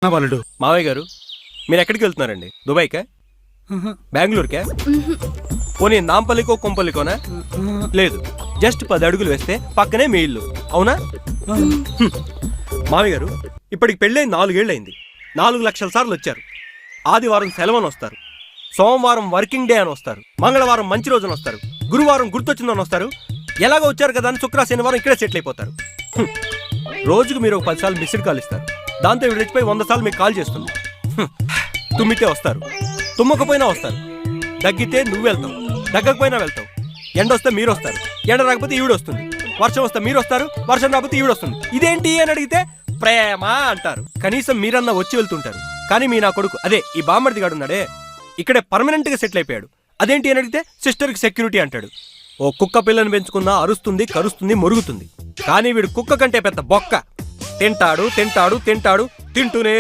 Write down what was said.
నా బాలుడు. మావయ్య గారు మీరు ఎక్కడికి వెళ్తున్నారండి? దుబాయ్కా? బెంగళూరుకా? పోనీ నాంపల్లికో కొంపల్లికోనా? లేదు, జస్ట్ 10 అడుగులు వేస్తే పక్కనే మీ ఇల్లు, అవునా? మావయ్య గారు ఇప్పటికి పెళ్ళై 4 ఏళ్ళైంది. 4 లక్షల సార్లు వచ్చారు. ఆదివారం సెలవుని వస్తారు, సోమవారం వర్కింగ్ డే అని వస్తారు, మంగళవారం మంచి రోజున వస్తారు, గురువారం గుర్తొచ్చిందని వస్తారు. ఎలాగో వచ్చారు కదా అని శుక్ర శనివారం ఇక్కడే సెటిల్ అయిపోతారు. రోజుకు మీరు ఒక 10 సార్లు మిస్డ్ కాల్ ఇస్తారు. దాంతో ఇవి రెచ్చిపోయి 100 సార్లు మీకు కాల్ చేస్తుంది. తుమ్మితే వస్తారు, తుమ్మకపోయినా వస్తారు, దగ్గితే నువ్వు వెళ్తావు, దగ్గకపోయినా వెళ్తావు. ఎండ వస్తే మీరు వస్తారు, ఎండ రాకపోతే ఈవిడ వస్తుంది, వర్షం వస్తే మీరు వస్తారు, వర్షం రాకపోతే ఈవిడ వస్తుంది. ఇదేంటి అని అడిగితే ప్రేమ అంటారు. కనీసం మీరన్నా వచ్చి వెళ్తుంటారు. కానీ మీ నా కొడుకు, అదే ఈ బామ్మర్ది గాడు ఉన్నాడే, ఇక్కడే పర్మనెంట్ గా సెటిల్ అయిపోయాడు. అదేంటి అని అడిగితే సిస్టర్కి సెక్యూరిటీ అంటాడు. ఓ కుక్క పిల్లని పెంచుకున్నా అరుస్తుంది, కరుస్తుంది, మొరుగుతుంది. కానీ వీడు కుక్క కంటే పెద్ద బొక్క. తింటాడు తింటాడు తింటాడు, తింటూనే